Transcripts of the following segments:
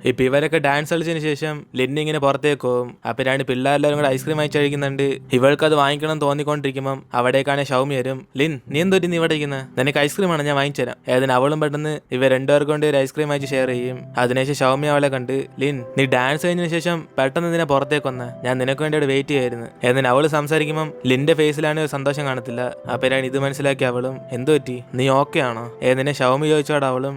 ഇപ്പൊ ഇവരൊക്കെ ഡാൻസ് കളിച്ചതിന് ശേഷം ലിൻ ഇങ്ങനെ പുറത്തേക്ക് പോകും. അപ്പോഴാണ് പിള്ളേരെല്ലാവരും കൂടെ ഐസ്ക്രീം അയച്ചു കഴിക്കുന്നുണ്ട്. ഇവൾക്ക് അത് വാങ്ങിക്കണം തോന്നിക്കൊണ്ടിരിക്കുമ്പം അവിടേക്കാണ് ഷൗമി വരും. ലിൻ, നീ എന്തൊരു നീ ഇവിടെ ഇരിക്കുന്നത്? നിനക്ക് ഐസ്ക്രീമാണ്, ഞാൻ വാങ്ങിച്ചു തരാം. ഏതിന് അവളും പെട്ടെന്ന് ഇവർ രണ്ടുപേർക്ക് കൊണ്ട് ഒരു ഐസ്ക്രീം അയച്ച് ഷെയർ ചെയ്യും. അതിനുശേഷം ഷൗമി അവളെ കണ്ട്, ലിൻ, നീ ഡാൻസ് കഴിഞ്ഞതിന് ശേഷം പെട്ടെന്ന് നിന്നെ പുറത്തേക്ക് വന്ന, ഞാൻ നിനക്ക് വേണ്ടി അവിടെ വെയിറ്റ് ചെയ്യായിരുന്നു. ഏതിന് അവള് സംസാരിക്കുമ്പം ലിന്റെ ഫേസിലാണ് ഒരു സന്തോഷം കാണത്തില്ല. അപ്പോഴാണ് ഇത് മനസ്സിലാക്കി അവളും, എന്തു പറ്റി, നീ ഓക്കെ ആണോ? ഏതിനെ ഷൗമി ചോദിച്ചോട് അവളും,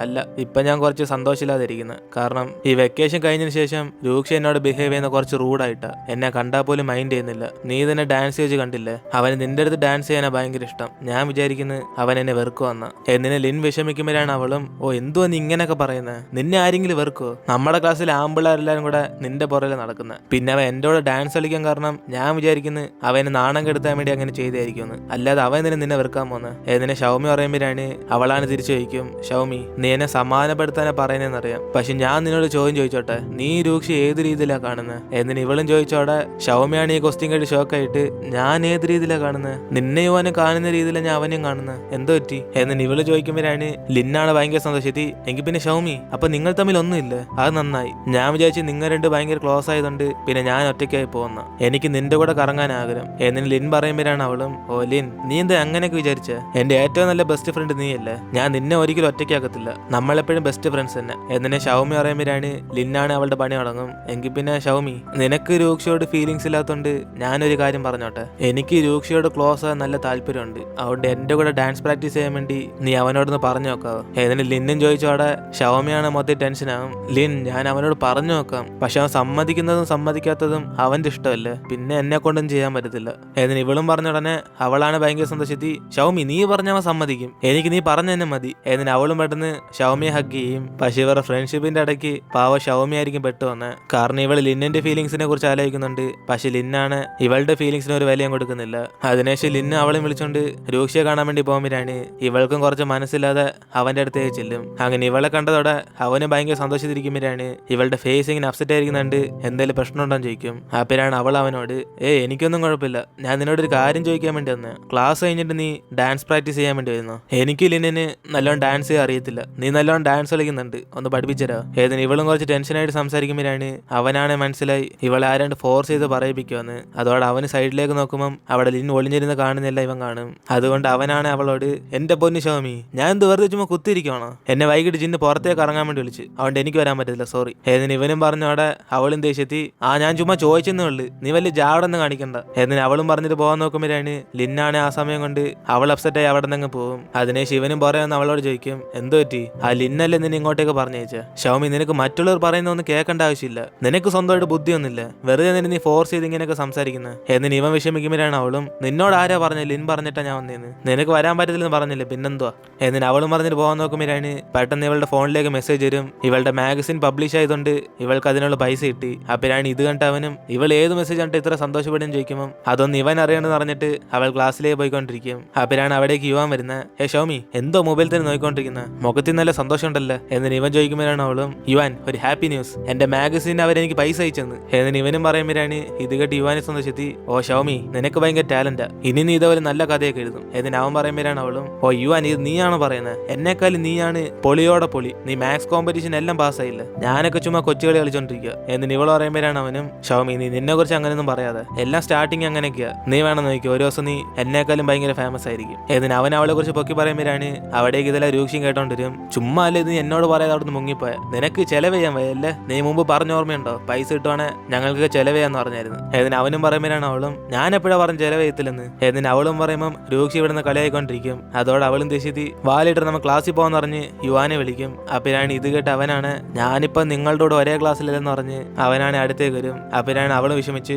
അല്ല, ഇപ്പൊ ഞാൻ കുറച്ച് സന്തോഷമില്ലാതിരിക്കുന്നത്. കാരണം ഈ വെക്കേഷൻ കഴിഞ്ഞതിന് ശേഷം രൂക്ഷ എന്നോട് ബിഹേവ് ചെയ്യുന്ന കുറച്ച് റൂഡായിട്ടാ. എന്നെ കണ്ടാൽ പോലും മൈൻഡ് ചെയ്യുന്നില്ല. നീ തന്നെ ഡാൻസ് ചെയ്ത് കണ്ടില്ലേ, അവന് നിന്റെ അടുത്ത് ഡാൻസ് ചെയ്യാനാ ഭയങ്കര ഇഷ്ടം. ഞാൻ വിചാരിക്കുന്നത് അവൻ എന്നെ വെറുക്കുവന്ന. എന്നിനെ ലിൻ വിഷമിക്കുമ്പോഴാണ് അവളും, എന്തുവാ നീ ഇങ്ങനെയൊക്കെ പറയുന്നത്? നിന്നെ ആരെങ്കിലും വെറുക്കോ? നമ്മുടെ ക്ലാസ്സിൽ ആമ്പിള്ളേരെല്ലാരും കൂടെ നിന്റെ പുറകിൽ നടക്കുന്നത്. പിന്നെ അവൻ എന്റെ കൂടെ ഡാൻസ് കളിക്കാൻ കാരണം ഞാൻ വിചാരിക്കുന്നത് അവന് നാണം കെടുത്താൻ വേണ്ടി അങ്ങനെ ചെയ്തായിരിക്കുമെന്ന്, അല്ലാതെ അവൻ നിന്നെ വെറുക്കാൻ പോന്ന്. ഏതിനെ ഷൗമി പറയുമ്പോഴാണ് അവളാണ് തിരിച്ചു ചോദിക്കും, ഷൗമി, നീ എന്നെ സമാധാനപ്പെടുത്താനാ പറയുന്നതെന്നറിയാം, പക്ഷെ ഞാൻ നിന്നോട് ചോദ്യം ചോദിച്ചോട്ടെ, നീ രൂക്ഷ ഏത് രീതിയിലാ കാണുന്നത്? എന്നിന് ഇവളും ചോദിച്ചോടെ ഷൗമിയാണ് ഈ ക്വസ്റ്റ്യൻ കേട്ട് ഷോക്കായിട്ട്, ഞാൻ ഏത് രീതിയിലാ കാണുന്നത്? നിന്നെ യുവാനും കാണുന്ന രീതിയിലാണ് ഞാൻ അവനും കാണുന്നത്, എന്തോ പറ്റി? എന്നിന് ഇവള് ചോദിക്കുമ്പോഴാണ് ലിന്നാണ് ഭയങ്കര സന്തോഷത്തി, എങ്കിൽ പിന്നെ ഷൗമി, അപ്പൊ നിങ്ങൾ തമ്മിൽ ഒന്നുമില്ല, അത് നന്നായി. ഞാൻ വിചാരിച്ചു നിങ്ങൾ രണ്ട് ഭയങ്കര ക്ലോസ് ആയതുകൊണ്ട് പിന്നെ ഞാൻ ഒറ്റയ്ക്കായി പോകുന്ന, എനിക്ക് നിന്റെ കൂടെ കറങ്ങാൻ ആഗ്രഹം. എന്നിന് ലിൻ പറയുമ്പോഴാണ് അവളും, ലിൻ, നീ എന്താ അങ്ങനെയൊക്കെ വിചാരിച്ച? എന്റെ ഏറ്റവും നല്ല ബെസ്റ്റ് ഫ്രണ്ട് നീയല്ലേ, ഞാൻ നിന്നെ ഒരിക്കലും ഒറ്റയ്ക്കാക്കത്തില്ല, നമ്മളെപ്പോഴും ബെസ്റ്റ് ഫ്രണ്ട്സ് തന്നെ. എന്നിനെ ഷൗമി പറയുമ്പോഴാണ് ലിന്നാണ് അവളുടെ പണി തുടങ്ങും. എങ്കിൽ പിന്നെ ഷൗമി, നിനക്ക് രൂക്ഷയോട് ഫീലിങ്സ് ഇല്ലാത്തതുകൊണ്ട് ഞാനൊരു കാര്യം പറഞ്ഞോട്ടെ, എനിക്ക് രൂക്ഷയോട് ക്ലോസ് ആകാൻ നല്ല താല്പര്യമുണ്ട്. അതുകൊണ്ട് എന്റെ കൂടെ ഡാൻസ് പ്രാക്ടീസ് ചെയ്യാൻ വേണ്ടി നീ അവനോടൊന്ന് പറഞ്ഞു നോക്കാവോ? എന്നിന് ലിന്നും ചോദിച്ചോടെ ഷൗമിയാണ് മൊത്തം ടെൻഷനാകും. ലിൻ, ഞാൻ അവനോട് പറഞ്ഞു നോക്കാം, പക്ഷെ അവൻ സമ്മതിക്കുന്നതും സമ്മതിക്കാത്തതും അവന്റെ ഇഷ്ടമല്ലേ, പിന്നെ എന്നെ കൊണ്ടും ചെയ്യാൻ പറ്റത്തില്ല. എന്നിന് ഇവളും പറഞ്ഞ ഉടനെ അവളാണ് ഭയങ്കര സന്തോഷത്തി, ഷൗമി, നീ പറഞ്ഞവൻ സമ്മതിക്കും, എനിക്ക് നീ പറഞ്ഞ തന്നെ മതി. എന്നിന് അവളും പെട്ടെന്ന് ഷൗമിയെ ഹഗ് ചെയ്യും. പക്ഷെ ഇവരുടെ ഫ്രണ്ട്ഷിപ്പിന്റെ ഇടയ്ക്ക് പാവ ഷൗമി ആയിരിക്കും പെട്ടു വന്നത്. കാരണം ഇവള് ലിന്നിന്റെ ഫീലിങ്സിനെ കുറിച്ച് ആലോചിക്കുന്നുണ്ട്, പക്ഷെ ലിന്നാണ് ഇവളുടെ ഫീലിങ്സിന് ഒരു വിലയും കൊടുക്കുന്നില്ല. അതിനുശേഷം ലിന്ന് അവളെ വിളിച്ചോണ്ട് രൂക്ഷയെ കാണാൻ വേണ്ടി പോകുമ്പോഴാണ് ഇവൾക്കും കുറച്ച് മനസ്സില്ലാതെ അവന്റെ അടുത്തേക്ക് ചെല്ലും. അങ്ങനെ ഇവളെ കണ്ടതോടെ അവന് ഭയങ്കര സന്തോഷത്തിരിക്കുമ്പോഴാണ് ഇവളുടെ ഫേസ് ഇങ്ങനെ അപ്സെറ്റ് ആയിരിക്കുന്നുണ്ട്, എന്തെങ്കിലും പ്രശ്നമുണ്ടോന്ന് ചോദിക്കും. അപ്പോഴാണ് അവൾ അവനോട്, എനിക്കൊന്നും കുഴപ്പമില്ല, ഞാൻ നിന്നോടൊരു കാര്യം ചോദിക്കാൻ വേണ്ടി വന്ന്, ക്ലാസ് കഴിഞ്ഞിട്ട് നീ ഡാൻസ് പ്രാക്ടീസ് ചെയ്യാൻ വേണ്ടി വരുന്നു? എനിക്ക് ലിന്നിന് നല്ലോണം ഡാൻസ് ചെയ്യാൻ അറിയത്തില്ല, നീ നല്ലോണം ഡാൻസ് കളിക്കുന്നുണ്ട്, ഒന്ന് പഠിപ്പിച്ചരാ? ഏതിന് ഇവളും കുറച്ച് ടെൻഷനായിട്ട് സംസാരിക്കുമ്പോഴാണ് അവനാണ് മനസ്സിലായി ഇവളെ ആരാണ്ട് ഫോഴ്സ് ചെയ്ത് പറയിപ്പിക്കുമെന്ന്. അതോടെ അവന് സൈഡിലേക്ക് നോക്കുമ്പം അവിടെ ലിൻ ഒളിഞ്ഞിരുന്ന് കാണുന്നില്ല, ഇവൻ കാണും. അതുകൊണ്ട് അവനാണ് അവളോട്, എന്റെ പൊന്നു ഷൗമി, ഞാൻ എന്ത് വെറുതെ ചുമ്മാ കുത്തിയിരിക്കുവാണോ? എന്നെ വൈകിട്ട് ജിന്ന് പുറത്തേക്ക് ഇറങ്ങാൻ വേണ്ടി വിളിച്ച്, അതുകൊണ്ട് എനിക്ക് വരാൻ പറ്റില്ല, സോറി. ഏതിന് ഇവനും പറഞ്ഞോടെ അവളും ദേഷ്യത്തി, ഞാൻ ചുമ്മാ ചോദിച്ചെന്നേ ഉള്ളു, നീ വലിയ ജാടൊന്നും കാണിക്കണ്ട. എന്നിന് അവളും പറഞ്ഞിട്ട് പോകാൻ നോക്കുമ്പോഴാണ് ലിന്നാണ് ആ സമയം കൊണ്ട് അവൾ അപ്സെറ്റായി അവിടെ നിന്ന് പോകും. അതിനെ ശിവനും പറയാമെന്ന് അവളോട് ചോദിക്കും, എന്തോ പറ്റി? ആ ലിന്നല്ലേ നിന്നെ ഇങ്ങോട്ടേക്ക് പറഞ്ഞയച്ച? ഷൗമി, നിനക്ക് മറ്റുള്ളവർ പറയുന്നൊന്നും കേൾക്കേണ്ട ആവശ്യമില്ല, നിനക്ക് സ്വന്തമായിട്ട് ബുദ്ധിയൊന്നുമില്ല, വെറുതെ നിന്നെ നീ ഫോഴ്സ് ചെയ്ത് ഇങ്ങനെയൊക്കെ സംസാരിക്കുന്നത്. എന്നിന് ഇവൻ വിഷമിക്കുമ്പോഴാണ് അവളും, നിന്നോട് ആരാ പറഞ്ഞ? ലിൻ പറഞ്ഞിട്ടാ ഞാൻ വന്നേന്ന്, നിനക്ക് വരാൻ പറ്റത്തില്ലെന്ന് പറഞ്ഞില്ലേ, പിന്നെന്തുവാ? എന്നിന് അവളും പറഞ്ഞിട്ട് പോകാൻ നോക്കുമ്പോഴാണ് പെട്ടെന്ന് ഇവളുടെ ഫോണിലേക്ക് മെസ്സേജ് വരും. ഇവളുടെ മാഗസിൻ പബ്ലിഷ് ആയതുകൊണ്ട് ഇവൾക്ക് അതിനുള്ള പൈസ കിട്ടി. അപ്പോഴാണ് ഇത് കണ്ട അവനും, ഇവൾ ഏത് മെസ്സേജ് കണ്ടിട്ട് ഇത്ര സന്തോഷപ്പെടും ചോദിക്കുമ്പോൾ അതൊന്നും ഇവൻ അറിയണമെന്ന് പറഞ്ഞിട്ട് അവൾ ക്ലാസ്സിലേക്ക് പോയിക്കൊണ്ടിരിക്കും. അപ്പോഴാണ് അവിടേക്ക് യുവാൻ വരുന്നത്, ഷൗമി, എന്തോ മൊബൈൽ തന്നെ നോക്കിക്കൊണ്ടിരിക്കുന്നത്, മുഖത്തിൽ നല്ല സന്തോഷം ഉണ്ടല്ലോ? എന്നിന് ഇവൻ ചോദിക്കുമ്പോഴാണ് അവളും, യുവാൻ, ഒരു ഹാപ്പി ന്യൂസ്, എന്റെ മാഗസിൻ അവരെനിക്ക് പൈസ അയച്ചെന്ന്. എന്നിന് ഇവനും പറയുമ്പോഴാണ് ഇത് കേട്ട് യുവാനെ സന്തോഷത്തി, ഷൗമി, നിനക്ക് ഭയങ്കര ടാലന്റാ, ഇനി നീ ഇതേപോലെ നല്ല കഥയൊക്കെ എഴുതും. എന്നിന് അവൻ പറയുമ്പോഴാണ് അവളും, യുവാൻ, ഇത് നീയാണോ പറയുന്നത്? എന്നെക്കാളും നീയാണ് പൊളിയോടെ പൊളി, നീ മാത്സ് കോമ്പറ്റീഷൻ എല്ലാം പാസ്സായില്ല, ഞാനൊക്കെ ചുമ്മാ കൊച്ചുകളി കളിച്ചോണ്ടിരിക്കുക. എന്നിന് ഇവൾ പറയുമ്പോഴാണ് അവനും, ഷൗമി, നീ നിന്നെ കുറിച്ച് അങ്ങനെയൊന്നും പറയാതെ, എല്ലാം സ്റ്റാർട്ടിങ് അങ്ങനെയൊക്കെയാ, നീ വേണം നോക്കി, ഒരു ദിവസം നീ എന്നെക്കാളും ഭയങ്കര ഫേമസ് ആയിരിക്കും. എന്നിന് അവൻ അവളെ കുറിച്ച് പൊക്കി പറയുമ്പോഴാണ് അവിടേക്ക് ഇതെല്ലാം രൂക്ഷ്യം കേട്ടോണ്ടിരും. ചുമ്മാ അല്ലേ ഇത് എന്നോട് പറയാതെ അവിടെ നിന്ന് മുങ്ങിപ്പോയ, നിനക്ക് ചെലവ് ചെയ്യാൻ വയ്യല്ലേ? നീ മുമ്പ് പറഞ്ഞ ഓർമ്മയുണ്ടോ, പൈസ കിട്ടുവാണെ ഞങ്ങൾക്ക് ചെലവ് ചെയ്യാന്ന് പറഞ്ഞായിരുന്നു. എന്നിന് അവനും പറയുമ്പോഴാണ് അവളും, ഞാൻ എപ്പോഴാ പറഞ്ഞ് ചെലവ് ചെയ്യത്തില്ലെന്ന്. എന്നിന് അവളും പറയുമ്പം രൂക്ഷി ഇവിടുന്ന് കളിയായിക്കൊണ്ടിരിക്കും. അതോടെ അവളും ദേഷ്യത്തി വാലിട്ട് നമ്മൾ ക്ലാസ്സിൽ പോകാന്ന് പറഞ്ഞ് യുവാനെ വിളിക്കും. അപ്പോഴാണ് ഇത് കേട്ട് അവനാണ്, ഞാനിപ്പോ നിങ്ങളുടെ കൂടെ ഒരേ ക്ലാസ്സിലെന്ന് പറഞ്ഞ് അവനാണ് അടുത്തേക്ക് വരും. അപ്പോഴാണ് അവള് വിഷമിച്ച്,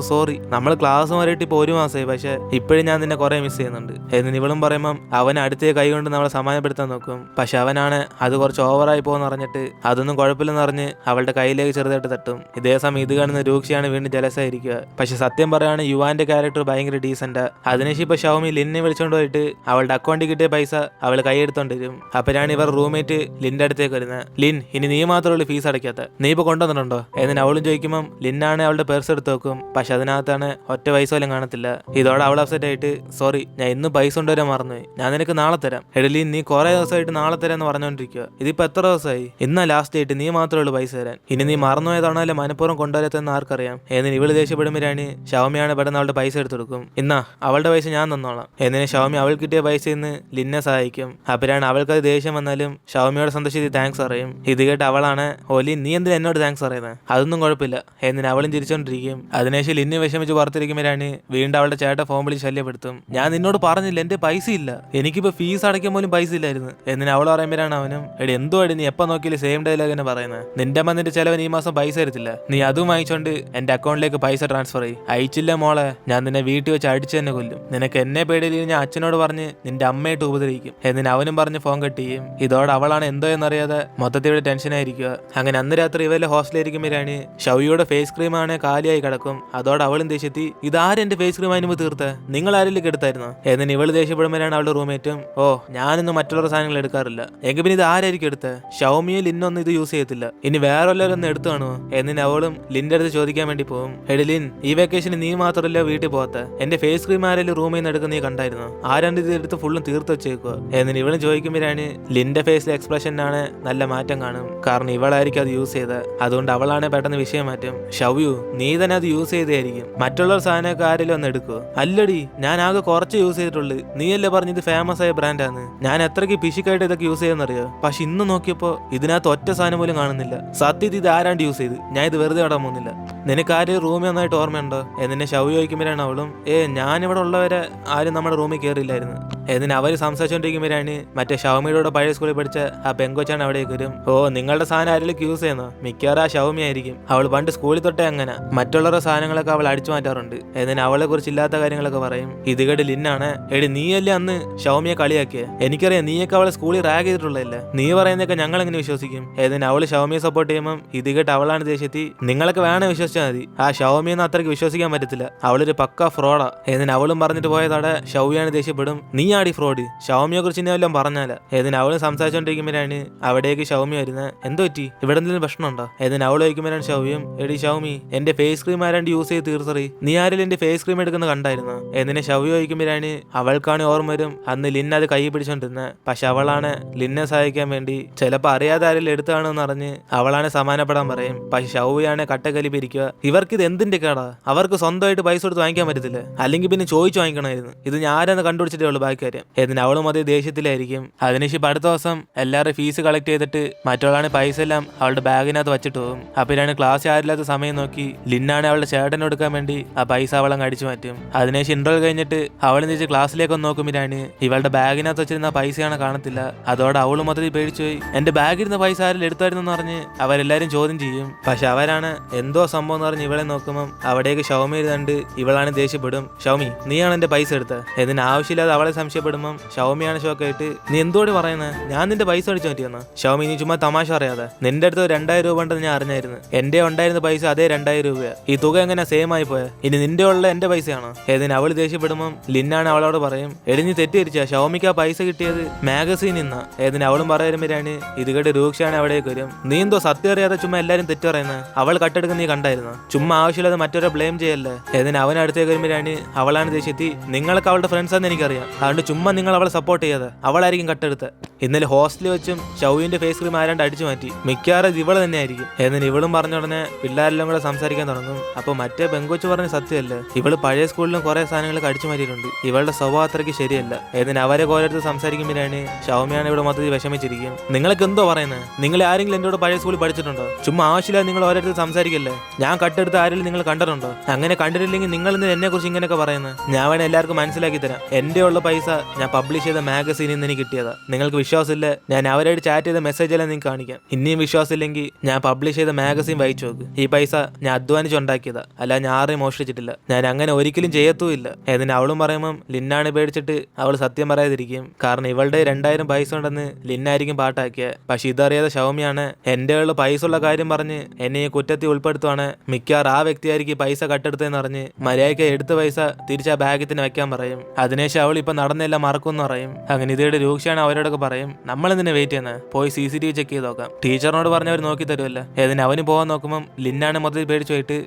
സോറി, നമ്മൾ ക്ലാസ് മാറിയിട്ട് ഇപ്പൊ 1 മാസമായി, പക്ഷെ ഇപ്പോഴും ഞാൻ നിന്നെ കുറെ മിസ് ചെയ്യുന്നുണ്ട്. എന്നിന് ഇവളും പറയുമ്പം അവൻ അടുത്തേ കൈ കൊണ്ട് നമ്മളെ സമാധാനപ്പെടുത്താൻ നോക്കും. പക്ഷെ അവനാണ് അത് കുറച്ച് ഓവറായി പോകുന്ന പറഞ്ഞിട്ട് അതൊന്നും കുഴപ്പമില്ലെന്ന് പറഞ്ഞ് അവളുടെ കയ്യിലേക്ക് ചെറുതായിട്ട് തട്ടും. ഇതേ സമയം ഇത് കാണുന്ന രൂക്ഷയാണ് വീണ്ടും ജലസായിരിക്കുക. പക്ഷെ സത്യം പറയാണ് യുവാന്റെ ക്യാരക്ടർ ഭയങ്കര ഡീസന്റാ. അതിനുശേഷം ഇപ്പൊ ഷൗമി ലിന്നെ വിളിച്ചോണ്ട് പോയിട്ട് അവളുടെ അക്കൗണ്ടിൽ കിട്ടിയ പൈസ അവൾ കൈയെടുത്തോണ്ട് വരും. അപ്പോഴാണ് ഇവർ റൂംമേറ്റ് ലിന്റെ അടുത്തേക്ക് വരുന്നത്. ലിൻ, ഇനി നീ മാത്രമേ ഫീസ് അടയ്ക്കാത്ത, നീ ഇപ്പൊ കൊണ്ടുവന്നിട്ടുണ്ടോ? എന്നിന് അവളും ചോദിക്കുമ്പോൾ ലിന്നാണ് അവളുടെ പേഴ്സ് എടുത്ത് വെക്കും. പക്ഷെ അതിനകത്താണ് ഒറ്റ പൈസ പോലും കാണത്തില്ല. ഇതോടെ അവൾ അപ്സെറ്റ് ആയിട്ട്, സോറി, ഞാൻ ഇന്ന് പൈസ കൊണ്ടുവരാൻ മറന്നുപോയി, ഞാൻ നിനക്ക് നാളെ തരാം. എടലീൻ, നീ കുറെ ദിവസമായിട്ട് നാളെ തരാന്ന് പറഞ്ഞുകൊണ്ടിരിക്കുക, ഇതിപ്പോ എത്ര ദിവസമായി? ഇന്നാ ലാസ്റ്റ് ലാസ്റ്റ് ഡേറ്റ് നീ മാത്രമേ ഉള്ളൂ പൈസ തരാൻ. ഇനി നീ മറന്നുപോയതാണോ മനഃപൂർവ്വം കൊണ്ടുവരത്തെന്ന് ആർക്കറിയാം. എന്നിന് ഇവള് ദേഷ്യപ്പെടുമ്പോഴാണ് ഷൗമിയാണ് പെട്ടെന്ന് അവളുടെ പൈസ എടുത്തെടുക്കും. ഇന്നാ അവളുടെ പൈസ ഞാൻ തന്നോളാം. എന്നിന് ഷൗമി അവൾ കിട്ടിയ പൈസയിൽ നിന്ന് ലിന്നെ സഹായിക്കും. അപ്പോഴാണ് അവൾക്കത് ദേഷ്യം വന്നാലും ഷൗമിയോട് സന്തോഷിച്ച് താങ്ക്സ് പറയും. ഇത് കേട്ട് അവളാണ്, ഓ ലിൻ നീ എന്തിനാ എന്നോട് താങ്ക്സ് പറയുന്നത്, അതൊന്നും കുഴപ്പമില്ല എന്നിന് അവളും ചിരിച്ചോണ്ടിരിക്കും. അതിനുശേഷം ലിന്നെ വിഷമിച്ച് പുറത്തിരിക്കുമ്പോഴാണ് വീണ്ടും അവളുടെ ചേട്ടൻ ഫോൺ വിളിച്ച് ശല്യപ്പെടുത്തും. ഞാൻ നിന്നോട് പറഞ്ഞില്ല എന്റെ പൈസ ഇല്ല, എനിക്കിപ്പോ ഫീസ് അടയ്ക്കാൻ പോലും പൈസ ഇല്ലായിരുന്നു എന്നിന് അവൾ പറയുമ്പോഴാണ് അവനും, എടി എന്തോ അടി നീ എപ്പോ നോക്കിയാലും സെയിം ഡയലോഗ് തന്നെ പറയുന്നത്. നിന്റെ അമ്മ നിന്റെ ചെലവൻ ഈ മാസം പൈസ തരത്തില്ല, നീ അതും വാങ്ങിച്ചോണ്ട് എന്റെ അക്കൗണ്ടിലേക്ക് പൈസ ട്രാൻസ്ഫർ ചെയ്യും. അയച്ചില്ല മോളെ ഞാൻ നിന്നെ വീട്ടിൽ വെച്ച് അടിച്ചു തന്നെ കൊല്ലും. നിനക്ക് എന്നെ പേടിയില്ലെങ്കിൽ ഞാൻ അച്ഛനോട് പറഞ്ഞ് നിന്റെ അമ്മയായിട്ട് ഉപദ്രവിക്കും എന്നിന് അവനും പറഞ്ഞ് ഫോൺ കട്ട് ചെയ്യും. ഇതോടെ അവളാണ് എന്തോ എന്നറിയാതെ മൊത്തത്തിൽ ടെൻഷനായിരിക്കുക. അങ്ങനെ അന്ന് രാത്രി ഇവരുടെ ഹോസ്റ്റലിരിക്കുമ്പോഴാണ് ഷൗയുടെ ഫേസ് ക്രീം ആണ് കാലിയായി കിടക്കും. അതോടെ അവളും ദേഷ്യത്തി, ഇതാരെന്റെ ഫേസ് ക്രീം അതിന് തീർത്ത, നിങ്ങൾ ആരെങ്കിലും എടുത്തായിരുന്നു എന്നിന് ഇവള് ദേഷ്യപ്പെടുമ്പോഴാണ് അവളുടെ റൂംമേറ്റും, ഓ ഞാനൊന്നും മറ്റുള്ള സാധനങ്ങൾ എടുക്കാറില്ല, എങ്കിൽ പിന്നെ ഇത് ആരായിരിക്കും എടുത്തത്, ഷൗമിയെ ലിന്നൊന്നും ഇത് യൂസ് ചെയ്യത്തില്ല, ഇനി വേറെ വല്ലവരൊന്നും എടുത്തു കാണുമോ എന്നിന് അവളും ലിന്റെ അടുത്ത് ചോദിക്കാൻ വേണ്ടി പോകും. എടി ലിൻ ഈ വെക്കേഷന് നീ മാത്രമല്ല വീട്ടിൽ പോകാത്ത, എന്റെ ഫേസ് ക്രീം ആരെങ്കിലും റൂമിൽ നിന്ന് എടുക്കുന്ന നീ കണ്ടായിരുന്നു, ആരാണ്ട് ഇത് എടുത്ത് ഫുള്ളും തീർത്ത് വെച്ചേക്കുക എന്നിന് ഇവളും ചോദിക്കുമ്പോഴാണ് ലിന്റെ ഫേസിലെ എക്സ്പ്രഷനാണ് നല്ല മാറ്റം കാണും. കാരണം ഇവളായിരിക്കും അത് യൂസ് ചെയ്തത്, അതുകൊണ്ട് അവളാണ് പെട്ടെന്ന് വിഷയം മാറ്റും. ഷൗയു നീ തന്നെ അത് യൂസ് ചെയ്തായിരിക്കും, മറ്റുള്ള സാധനമൊക്കെ ആരെങ്കിലും ഒന്ന് എടുക്കുമോ, അല്ലടി ഞാൻ ആകെ കുറച്ച് യൂസ് ചെയ്തിട്ടുള്ളൂ, നീയല്ലേ പറഞ്ഞത് ഫേമസ് ആയ ബ്രാൻഡാണ്, ഞാൻ എത്രയ്ക്ക് പിശിക്കായിട്ട് ഇതൊക്കെ യൂസ് ചെയ്യുന്നറിയോ, പക്ഷെ ഇന്ന് നോക്കിയപ്പോ ഇതിനകത്ത് ഒറ്റ സാധനം പോലും കാണുന്നില്ല, സത്യത്തിൽ ഇത് ആരാണ്ട് യൂസ് ചെയ്ത്, ഞാൻ ഇത് വെറുതെ ഇടാൻ പോകുന്നില്ല, നിനക്ക് ആരും റൂമിൽ നന്നായിട്ട് ഓർമ്മയുണ്ടോ എന്നിനെ ഷൗ ചോദിക്കുമ്പോഴാണ് അവളും, ഞാനിവിടെ ഉള്ളവരെ ആരും നമ്മുടെ റൂമിൽ കയറിയില്ലായിരുന്നു എന്നിന് അവർ സംസാരിച്ചുകൊണ്ടിരിക്കുമ്പോഴാണ് മറ്റേ ഷൗമിയുടെ പഴയ സ്കൂളിൽ പഠിച്ച ആ പെങ്കൊച്ചാണ് അവിടേക്ക് വരും. ഓ നിങ്ങളുടെ സാധനം ആരെങ്കിലും യൂസ് ചെയ്യുന്നോ, മിക്കവാറും ആ ഷൗമി ആയിരിക്കും, അവൾ പണ്ട് സ്കൂളിൽ തൊട്ടേ അങ്ങനെ മറ്റുള്ളവരുടെ സാധനങ്ങളൊക്കെ അവൾ അടിച്ചു മാറ്റാറുണ്ട് എന്നിന് അവളെ കുറിച്ച് ഇല്ലാത്ത കാര്യങ്ങളൊക്കെ പറയും. ഇത് കേട്ട് ലിന്നാണ്, എടി നീയല്ലേ അന്ന് ഷൗമിയെ കളിയാക്കിയ, എനിക്കറിയാം നീയൊക്കെ അവളെ സ്കൂളിൽ റാഗ് ചെയ്തിട്ടുള്ളതല്ലേ, നീ പറയുന്നതൊക്കെ ഞങ്ങൾ എങ്ങനെ വിശ്വസിക്കും എന്നിന് അവള് ഷൗമിയെ സപ്പോർട്ട് ചെയ്യുമ്പോൾ ഇത് കേട്ട് അവളാണ് ദേഷ്യത്തി, നിങ്ങളൊക്കെ വേണേ വിശ്വസിച്ചാൽ മതി, ആ ഷൗമിയൊന്നും അത്രയ്ക്ക് വിശ്വസിക്കാൻ പറ്റത്തില്ല, അവളൊരു പക്ക ഫ്രോഡാ എന്നിന് അവളും പറഞ്ഞിട്ട് പോയതോടെ ഷൗയാണ് ദേഷ്യപ്പെടും. നീ ആടി ഫ്രോഡ്, ഷൗമിയെ കുറിച്ച് ഇനി വല്ലതും പറഞ്ഞാല് എന്നിന് അവള് സംസാരിച്ചോണ്ടിരിക്കുമ്പോഴാണ് അവിടേക്ക് ഷൗമി വരുന്നത്. എന്തോ പറ്റി, ഇവിടെ എന്തെങ്കിലും പ്രശ്നമുണ്ടോ എന്നിന് അവൾ ചോദിക്കുമ്പോഴാണ് ഷൗമിയും, എടി ഷൗമി എന്റെ ഫേസ് ക്രീം ആരാണ്ട് യൂസ് ചെയ്ത് തീർത്തറി, നീ ആരെങ്കിലും എന്റെ ഫേസ് ക്രീം എടുക്കുന്ന കണ്ടായിരുന്നു എന്നിനെ ഷൗമി ചോദിക്കുമ്പോഴാണ് അവൾക്കാണ് ഓർമ്മ വരും അന്ന് ലിൻ അത് കൈ പിടിച്ചോണ്ടിരുന്നത്, പക്ഷെ അവളാണ് ലിന്നെ സഹായിക്കാൻ വേണ്ടി ചിലപ്പോൾ അറിയാതെ ആരെങ്കിലും എടുത്താണെന്ന് അറിഞ്ഞ് അവളാണ് സമാനപ്പെടാൻ പറയും. പക്ഷെ ഷൗയാണ് കട്ടക്കലി പിരിക്കുക, ഇവർക്ക് ഇത് എന്തിന്റെ കേടാ, അവർക്ക് സ്വന്തമായിട്ട് പൈസ കൊടുത്ത് വാങ്ങിക്കാൻ പറ്റത്തില്ല, അല്ലെങ്കിൽ പിന്നെ ചോദിച്ചു വാങ്ങിക്കണമായിരുന്നു, ഇത് ഞാനെന്ന് കണ്ടുപിടിച്ചിട്ടേ ഉള്ളൂ ബാക്കി കാര്യം എന്നിന് അവളും അതേ ദേഷ്യത്തിലായിരിക്കും. അതിനുശേഷം അടുത്ത ദിവസം എല്ലാവരും ഫീസ് കളക്ട് ചെയ്തിട്ട് മറ്റുള്ളതാണ് പൈസ എല്ലാം അവളുടെ ബാഗിനകത്ത് വെച്ചിട്ട് പോകും. അപ്പോഴാണ് ക്ലാസ് ആരില്ലാത്ത സമയം നോക്കി ലിന്നാണ് അവളുടെ ചേട്ടന് കൊടുക്കാൻ വേണ്ടി ആ പൈസ അവളങ്ങ് അടിച്ചു മാറ്റും. അതിനുശേഷം ഇൻട്രോൾ കഴിഞ്ഞിട്ട് അവൾ തിരിച്ച് ക്ലാസ്സിലേക്ക് ഒന്ന് നോക്കുമ്പോഴാണ് ഇവളുടെ ബാഗിനകത്ത് വെച്ചിരുന്ന പൈസയാണ് കാണത്തില്ല. അതോടെ അവള് മൊത്തത്തിൽ പേടിച്ചുപോയി, എന്റെ ബാഗിരുന്ന പൈസ ആരും എടുത്തായിരുന്നു എന്ന് പറഞ്ഞ് അവരെല്ലാരും ചോദ്യം ചെയ്യും. പക്ഷെ അവരാണ് എന്തോ സംഭവം എന്ന് പറഞ്ഞ് ഇവളെ നോക്കുമ്പോൾ അവിടേക്ക് ഷൗമി ഇരുന്നുണ്ട്. ഇവളാണ് ദേഷ്യപ്പെടും, ഷൗമി നീയാണ് എന്റെ പൈസ എടുത്തത് എന്നിന് ആവശ്യമില്ലാതെ അവളെ സംശയപ്പെടുമ്പം ഷൗമിയാണ് ഷോക്കായിട്ട്, നീ എന്തോട് പറയുന്നത്, ഞാൻ നിന്റെ പൈസ അടിച്ചു മാറ്റിയെന്ന്. ഷൗമി നീ ചുമ്മാ തമാശ അറിയാതെ, നിന്റെ അടുത്ത് 2000 രൂപ ഉണ്ടെന്ന് ഞാൻ അറിഞ്ഞായിരുന്നു, എന്റെ ഉണ്ടായിരുന്ന പൈസ അതേ 2000 രൂപയാണ്, ഈ തുക എങ്ങനെ സെയിം ആയി പോയ, ഇനി നിന്റെ ഉള്ള എന്റെ പൈസയാണോ ഏതിന് അവൾ ദേഷ്യപ്പെടുമ്പം ലിന്നാണ് അവളോട് പറയും, എടി നീ തെറ്റിദ്ധരിച്ചാ, ഷൗമിക്ക് ആ പൈസ കിട്ടിയത് മാഗസീനിൽ നിന്നാ ഏതിന് അവളും പറയുമ്പോഴാണ് ഇത് കേട്ട് രൂക്ഷയാണ് അവിടേക്ക് വരും. നീ എന്തോ സത്യം അറിയാതെ ചുമ്മാ എല്ലാരും തെറ്റു പറയുന്നത്, അവൾ കട്ടെടുക്കുന്ന നീ കണ്ടായിരുന്നു, ചുമ്മാ ആവശ്യമില്ലാതെ മറ്റൊരു ബ്ലെയിം ചെയ്യല്ലേ ഏതിന് അവൻ അടുത്തേക്ക് വരുമ്പോഴാണ് അവളാണ് ദേഷ്യത്തി, നിങ്ങൾക്ക് അവളുടെ ഫ്രണ്ട്സ് ആണെന്ന് എനിക്കറിയാം, അതുകൊണ്ട് ചുമ്മാ നിങ്ങൾ അവളെ സപ്പോർട്ട് ചെയ്യാതെ, അവളായിരിക്കും കട്ടെടുത്ത്, ഇന്നലെ ഹോസ്റ്റലിൽ വെച്ചും ഷൗവിന്റെ ഫേസ് ക്രീം ആരാണ്ട് അടിച്ചു മാറ്റി, മിക്കവാറും ഇവള് തന്നെ ആയിരിക്കും എന്നിന് ഇവളും പറഞ്ഞ ഉടനെ പിള്ളേരെല്ലാം കൂടെ സംസാരിക്കാൻ തുടങ്ങും. അപ്പൊ മറ്റേ പെങ്കൊച്ച് പറഞ്ഞ സത്യമല്ലേ, ഇവള് പഴയ സ്കൂളിലും കുറെ സാധനങ്ങളൊക്കെ അടിച്ചു മാറ്റിയിട്ടുണ്ട്, ഇവളുടെ സ്വഭാവം അത്രയ്ക്ക് ശരിയല്ല എന്നിന് അവരെ കോരടുത്ത് സംസാരിക്കുമ്പോഴാണ് ഷൗമിയാണ് ഇവിടെ മൊത്തത്തിൽ വിഷമിച്ചിരിക്കും. നിങ്ങൾക്ക് എന്തോ പറയുന്നത്, നിങ്ങൾ ആരെങ്കിലും എന്നോട് പഴയ സ്കൂളിൽ പഠിച്ചിട്ടുണ്ടോ, ചുമ്മാ ആവശ്യമില്ല നിങ്ങൾ ഓരോരുത്തർ സംസാരിക്കല്ലേ, ഞാൻ കട്ടെടുത്ത് ആരെങ്കിലും നിങ്ങൾ കണ്ടിട്ടുണ്ടോ, അങ്ങനെ കണ്ടിട്ടില്ലെങ്കിൽ നിങ്ങൾ എന്നെ കുറിച്ച് ഇങ്ങനെയൊക്കെ പറയുന്നത്, ഞാൻ വേണേ എല്ലാവർക്കും മനസ്സിലാക്കി തരാം, എന്റെ ഉള്ള പൈസ ഞാൻ പബ്ലിഷ് ചെയ്ത മാഗസീനിൽ നിന്ന് എനിക്ക് കിട്ടിയതാ, നിങ്ങൾക്ക് വിശ്വാസമില്ല ഞാൻ അവരായിട്ട് ചാറ്റ് ചെയ്ത മെസ്സേജ് എല്ലാം നിങ്ങൾക്ക് കാണിക്കാം, ഇനിയും വിശ്വാസമില്ലെങ്കിൽ ഞാൻ പബ്ലിഷ് ചെയ്ത മാഗസീൻ വായിച്ചു നോക്ക്, ഈ പൈസ ഞാൻ അധ്വാനിച്ചുണ്ടാക്കിയതാ, അല്ല ഞാൻ ആരെയും മോഷ്ടിച്ചിട്ടില്ല, ഞാൻ അങ്ങനെ ഒരിക്കലും ചെയ്യത്തുമില്ല എന്നിന് അവളും പറയുമ്പം ലിന്നാണ് പേടിച്ചിട്ട് അവൾ സത്യം പറയാതിരിക്കും. കാരണം ഇവളുടെ 2000 പൈസ ഉണ്ടെന്ന് ലിന്നായിരിക്കും പാട്ടാക്കിയ, പക്ഷെ ഇതറിയാതെ ഷൗമിയാണ് എന്റെ ഉള്ള പൈസ ഉള്ള കാര്യം പറഞ്ഞ് എന്നെ ഈ കുറ്റത്തിൽ ഉൾപ്പെടുത്തുവാണ്, മിക്കവാറും ആ വ്യക്തിയായിരിക്കും പൈസ കട്ടെടുത്തതെന്ന് പറഞ്ഞ് മര്യാദയ്ക്ക് എടുത്ത പൈസ തിരിച്ച് ആ ബാഗിൽ തന്നെ വെക്കാൻ പറയും. അതിനുശേഷം അവൾ ഇപ്പൊ നടന്നെല്ലാം മറക്കുമെന്ന് പറയും. അങ്ങനെ ഇതേടെ രൂക്ഷയാണ് അവരോടൊക്കെ പറയും, പറയും നമ്മൾ എന്തിനാ വെയിറ്റ് ചെയ്യുന്നത്, പോയി CCTV ചെക്ക് ചെയ്ത് നോക്കാം. ടീച്ചറിനോട് പറഞ്ഞവർ നോക്കി തരുമല്ലോ. ഏതിന് അവന് പോകാൻ നോക്കുമ്പോൾ ലിന്നാണ് മൊത്തത്തിൽ പേടിച്ചു പോയിട്ട്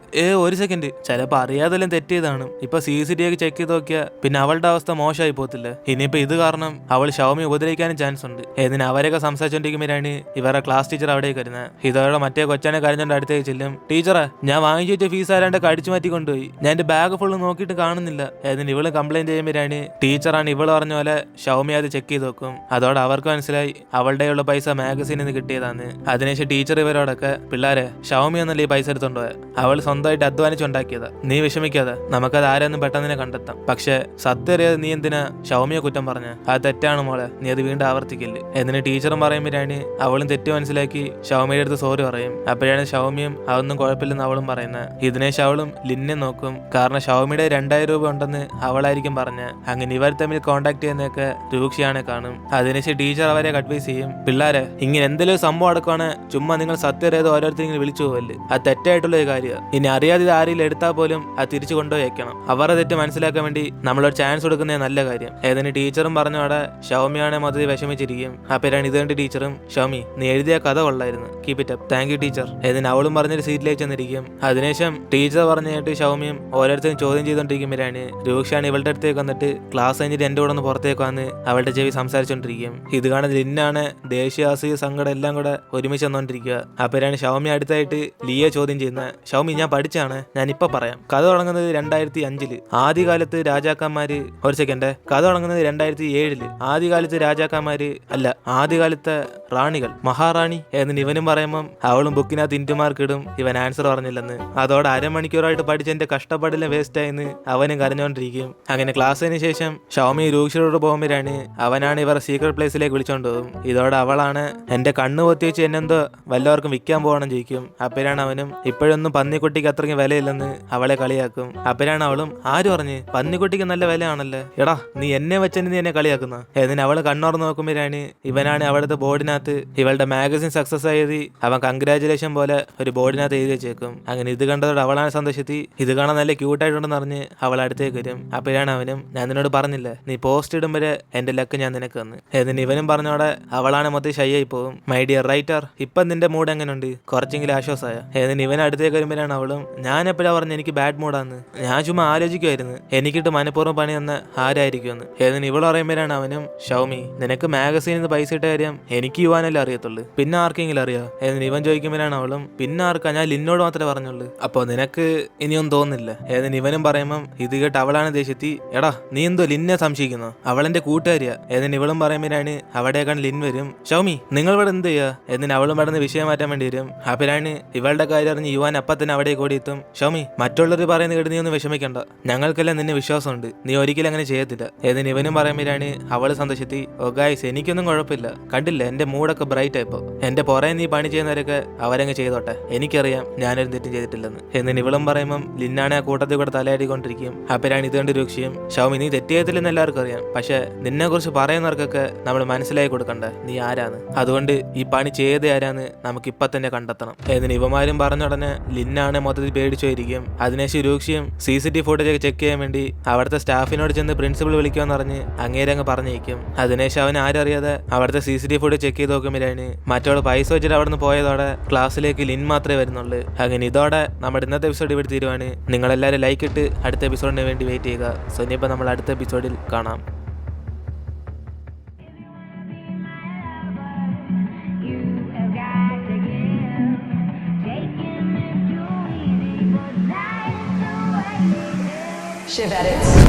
ഒരു സെക്കൻഡ് ചിലപ്പോൾ അറിയാതെല്ലാം തെറ്റ് ചെയ്താണ്. ഇപ്പൊ CCTV ചെക്ക് ചെയ്ത് നോക്കിയാൽ പിന്നെ അവളുടെ അവസ്ഥ മോശമായി പോകത്തില്ല. ഇനിയിപ്പോ ഇത് കാരണം അവൾ ഷൗമി ഉപദ്രവിക്കാനും ചാൻസ് ഉണ്ട്. ഏതിന് അവരൊക്കെ സംസാരിച്ചോണ്ടിരിക്കുമ്പോഴാണ് ഇവരുടെ ക്ലാസ് ടീച്ചർ അവിടേക്ക് വരുന്നത്. ഇതോടെ മറ്റേ കൊച്ചാനെ കരഞ്ഞോണ്ട് അടുത്തേക്ക് ചെല്ലും. ടീച്ചറെ, ഞാൻ വാങ്ങിച്ചു വെച്ച ഫീസ് ആരാണ്ടൊക്കെ അടിച്ചു മാറ്റി കൊണ്ടുപോയി. ഞാൻ എന്റെ ബാഗ് ഫുള്ള് നോക്കിയിട്ട് കാണുന്നില്ല. ഏതിന് ഇവള് കംപ്ലൈന്റ് ചെയ്യുമ്പോഴാണ് ടീച്ചറാണ് ഇവള് പറഞ്ഞ പോലെ ഷൗമി അത് ചെക്ക് ചെയ്ത് നോക്കും. അതോടെ അവർക്ക് മനസ്സിലായി അവളുടെ ഉള്ള പൈസ മാഗസീനിൽ നിന്ന് കിട്ടിയതാണ്. അതിനുശേഷം ടീച്ചർ ഇവരോടൊക്കെ, പിള്ളേരെ, ഷൗമി എന്നല്ലേ ഈ പൈസ എടുത്തോണ്ടോ, അവൾ സ്വന്തമായിട്ട് അധ്വാനിച്ചുണ്ടാക്കിയതാ. നീ വിഷമിക്കാതെ, നമുക്കത് ആരെയൊന്നും പെട്ടെന്ന് കണ്ടെത്താം. പക്ഷെ സത്യം അറിയാതെ നീ എന്തിനാ ഷൗമിയെ കുറ്റം പറഞ്ഞ? അത് തെറ്റാണ് മോളെ, നീ അത് വീണ്ടും ആവർത്തിക്കില്ല. എന്നിട്ട് ടീച്ചറും പറയുമ്പോഴാണ് അവളും തെറ്റ് മനസ്സിലാക്കി ഷൗമിയുടെ അടുത്ത് സോറി പറയും. അപ്പോഴാണ് ഷൗമിയും അതൊന്നും കുഴപ്പമില്ലെന്ന് അവളും പറയുന്നത്. ഇതിനേശം അവളും ലിന്നെ നോക്കും. കാരണം ഷൗമിയുടെ 2000 രൂപ ഉണ്ടെന്ന് അവളായിരിക്കും പറഞ്ഞ. അങ്ങനെ ഇവർ തമ്മിൽ കോണ്ടാക്ട് ചെയ്യുന്നതൊക്കെ രൂക്ഷയാണ് കാണും. അതിനുശേഷം ടീച്ചർ അവരെ അഡ്വൈസ് ചെയ്യും, പിള്ളേരെ, ഇങ്ങനെ എന്തെങ്കിലും സംഭവം അടക്കമാണ് ചുമ്മാ നിങ്ങൾ സത്യം അറിയാതെ ഓരോരുത്തരെങ്കിലും വിളിച്ചു പോകല്ലേ, അത് തെറ്റായിട്ടുള്ള ഒരു കാര്യം. ഇനി അറിയാതെ ആരെങ്കിലും എടുത്താൽ പോലും അത് തിരിച്ചു കൊണ്ടുപോയി വെക്കണം. അവരുടെ തെറ്റ് മനസ്സിലാക്കാൻ വേണ്ടി നമ്മളൊരു ചാൻസ് കൊടുക്കുന്ന നല്ല കാര്യം. ഏതിന് ടീച്ചറും പറഞ്ഞോടെ ഷൗമിയാണെ മൊത്തത്തിൽ വിഷമിച്ചിരിക്കും. അപ്പോഴാണ് ഇത് കണ്ട് ടീച്ചറും, ഷൗമി, നീ എഴുതിയ കഥ കൊള്ളായിരുന്നു, keep it up, thank you teacher. ഏതിന് അവളും പറഞ്ഞൊരു സീറ്റിലേക്ക് ചെന്നിരിക്കും. അതിനുശേഷം ടീച്ചർ പറഞ്ഞിട്ട് ഷൗമിയും ഓരോരുത്തരും ചോദ്യം ചെയ്തോണ്ടിരിക്കുമ്പോഴാണ് രൂക്ഷാണ് ഇവളുടെ അടുത്തേക്ക് വന്നിട്ട് ക്ലാസ് കഴിഞ്ഞിട്ട് എന്റെ കൂടെ ഒന്ന് പുറത്തേക്ക് വന്ന് അവളുടെ ചെവി സംസാരിച്ചോണ്ടിരിക്കും. ഇത് കാണുന്ന ലിന്നാണ് ദേശീയ സങ്കടം എല്ലാം കൂടെ ഒരുമിച്ച് വന്നോണ്ടിരിക്കുക. അപ്പോഴാണ് ഷൗമി അടുത്തായിട്ട് ലിയെ ചോദ്യം ചെയ്യുന്നത്. ഷൗമി, ഞാൻ പഠിച്ചാണ്, ഞാൻ ഇപ്പൊ പറയാം. കഥ തുടങ്ങുന്നത് 2005. ആദ്യകാലത്ത് രാജാക്കന്മാര്, ഒരു സെക്കൻഡ്, കഥ തുടങ്ങുന്നത് 2007. ആദ്യകാലത്ത് രാജാക്കന്മാര് അല്ല, ആദ്യകാലത്തെ റാണികൾ, മഹാറാണി എന്ന് ഇവനും പറയുമ്പം അവളും ബുക്കിനകത്ത് ഇന്റുമാർക്ക് ഇടും ഇവൻ ആൻസർ പറഞ്ഞില്ലെന്ന്. അതോടെ അരമണിക്കൂറായിട്ട് പഠിച്ചെന്റെ കഷ്ടപ്പാടെല്ലാം വേസ്റ്റ് ആയെന്ന് അവനും കരഞ്ഞോണ്ടിരിക്കും. അങ്ങനെ ക്ലാസ്സിന് ശേഷം ഷൗമി രൂക്ഷരോട് പോകുമ്പോഴാണ് അവനാണ് ഇവർ സീക്രട്ട് പ്ലേസിലേക്ക് വിളിച്ചോണ്ട് പോകും. ഇതോടെ അവളാണ് എന്റെ കണ്ണ് പൊത്തി വെച്ച് എന്നെന്തോ വല്ലവർക്കും വിൽക്കാൻ പോകണം ചോദിക്കും. അപ്പോഴാണ് അവനും ഇപ്പോഴൊന്നും പന്നിക്കുട്ടിക്ക് അത്രയ്ക്ക് വിലയില്ലെന്ന് അവളെ കളിയാക്കും. അപ്പോഴാണ് അവളും, ആര് പറഞ്ഞ്, പന്നിക്കുട്ടിക്ക് നല്ല വിലയാണല്ലേ, എടാ നീ എന്നെ വെച്ചെന്ന് നീ എന്നെ കളിയാക്കുന്ന. എന്നിട്ട് അവള് കണ്ണോർന്ന് നോക്കുമ്പോഴാണ് ഇവനാണ് അവിടുത്തെ ബോർഡിനകത്ത് ഇവളുടെ മാഗസിൻ സക്സസ് ആയത് അവൻ കൺഗ്രാജുലേഷൻ പോലെ ഒരു ബോർഡിനകത്ത് എഴുതി വെച്ചേക്കും. അങ്ങനെ ഇത് കണ്ടതോടെ അവളാണ് സന്തോഷത്തി. ഇത് കാണാൻ നല്ല ക്യൂട്ടായിട്ടുണ്ടെന്ന് പറഞ്ഞ് അവൾ അടുത്തേക്ക് വരും. അപ്പോഴാണ് അവനും, ഞാൻ നിന്നോട് പറഞ്ഞില്ലേ നീ പോസ്റ്റ് ഇടുമ്പോഴേ എന്റെ ലക്ക് ഞാൻ നിനക്ക് തന്നു. എന്നിട്ട് ഇവനും പറഞ്ഞോടെ അവളാണ് മൊത്തം ഷൈ ആയി പോകും. മൈ ഡിയർ റൈറ്റർ, ഇപ്പം നിന്റെ മൂഡ് എങ്ങനെയുണ്ട്, കുറച്ചെങ്കിലും ആശ്വാസമായ? എന്നിട്ട് ഇവൻ അടുത്തേക്ക് വരുമ്പോഴാണ് അവളും, ഞാൻ എപ്പോഴാ പറഞ്ഞു എനിക്ക് ബാഡ് മൂഡാന്ന്, ഞാൻ ചുമ്മാ ആലോചിക്കുമായിരുന്നു എനിക്കിട്ട് മനഃപൂർവ്വം പണി തന്ന ആരായിരിക്കുമെന്ന്. എന്നിട്ട് ഇവൾ പറയുമ്പോഴാണ് അവനും, ഷൗമി, നിനക്ക് മാഗസീനിൽ നിന്ന് പൈസ ഇട്ട കാര്യം എനിക്ക് യുവാനല്ലേ അറിയത്തുള്ളൂ, പിന്നെ ആർക്കെങ്കിലും അറിയാം? എന്നിട്ട് ഇവൻ ചോദിക്കുമ്പോഴാണ് അവളും, പിന്നെ ആർക്കാ, ഞാൻ ലിന്നോട് മാത്രമേ പറഞ്ഞുള്ളൂ, അപ്പോൾ നിനക്ക് ഇനിയൊന്നും തോന്നുന്നില്ല? എന്നിട്ട് ഇവനും പറയുമ്പം ഇത് കേട്ട് അവളാണ് ദേഷ്യത്തി, എടാ നീ എന്തോ ലിന്നെ സംശയിക്കുന്നു, അവളെന്റെ കൂട്ടുകാരിയാ. എന്നിട്ട് ഇവളും പറയുമ്പോഴാണ് അവിടേക്കാണ് ലിൻ വരും. ഷൗമി, നിങ്ങൾ ഇവിടെ എന്ത് ചെയ്യാ? എന്നിട്ട് അവളും പെടുന്ന വിഷയം മാറ്റാൻ വേണ്ടി വരും. അപ്പോഴാണ് ഇവളുടെ കാര്യം അറിഞ്ഞ് യുവാൻ അപ്പം തന്നെ അവിടെ കൂടി എത്തും. ഷൗമി, മറ്റുള്ളവർ പറയുന്ന കേട്ട് നീ ഒന്നും വിഷമിക്കണ്ട, ഞങ്ങൾക്കെല്ലാം നിന്നെ വിശ്വാസമുണ്ട്, നീ ഒരിക്കലും അങ്ങനെ ചെയ്യത്തില്ല. എന്നിട്ട് ഇവനും പറയുമ്പോഴാണ് അവള് സന്തോഷത്തി, ഓ ഗായ്സ്, എനിക്കൊന്നും കുഴപ്പമില്ല, കണ്ടില്ല എന്റെ മൂഡൊക്കെ ബ്രൈറ്റ് ആയിപ്പോ, എന്റെ പുറകെ നീ പണി ചെയ്യുന്നവരൊക്കെ അവരങ്ങ് ചെയ്തോട്ടെ, എനിക്കറിയാം ഞാനൊരു തെറ്റും ചെയ്തിട്ടില്ലെന്ന്. എന്നിട്ട് ഇവളും പറയുമ്പം ലിന്നാണ് ആ കൂട്ടത്തിൽ കൂടെ തലയാടിക്കൊണ്ടിരിക്കും. അപ്പോഴാണ് ഇത് കണ്ട് രൂക്ഷിയും, ഷൗമി, നീ തെറ്റ് ചെയ്യത്തില്ലെന്ന് എല്ലാവർക്കും അറിയാം, പക്ഷെ നിന്നെ കുറിച്ച് പറയുന്നവർക്കൊക്കെ നമ്മൾ മനസ്സിലാക്കി കൊടുക്കണ്ട നീ ആരാന്ന്, അതുകൊണ്ട് ഈ പണി ചെയ്ത ആരാന്ന് നമുക്ക് ഇപ്പൊ തന്നെ കണ്ടെത്തണം. എന്നിട്ട് ഇവമാരും പറഞ്ഞ ഉടനെ ലിന്നാണ് മൊത്തത്തിൽ പേടിച്ചോയിരിക്കും. അതിനുശേഷം രൂക്ഷിയും CCTV ഫുട്ടേജ് ചെക്ക് ചെയ്യാൻ വേണ്ടി അവിടുത്തെ സ്റ്റാഫിനോട് ചെന്ന് പ്രിൻസിപ്പൾ വിളിക്കുമെന്ന് പറഞ്ഞ് അങ്ങേരെ അങ്ങ് പറഞ്ഞേക്കും. അതിനുശേഷം അവൻ ആരറിയാതെ അവിടുത്തെ CCTV ഫുട്ടേജ് ചെക്ക് ചെയ്ത് നോക്കുമ്പോഴാണ് മറ്റോട് പൈസ വെച്ചിട്ട് അവിടെ നിന്ന് പോയതോടെ ക്ലാസ്സിലേക്ക് ലിൻ മാത്രമേ വരുന്നുള്ളൂ. അങ്ങനെ ഇതോടെ നമ്മുടെ ഇന്നത്തെ എപ്പിസോഡ് ഇവിടെ തീരുവാണ്. നിങ്ങളെല്ലാവരും ലൈക്ക് ഇട്ട് അടുത്ത എപ്പിസോഡിന് വേണ്ടി വെയിറ്റ് ചെയ്യുക. സോ ഇനിയിപ്പോൾ നമ്മൾ അടുത്ത എപ്പിസോഡിൽ കാണാം. Shiv Edits.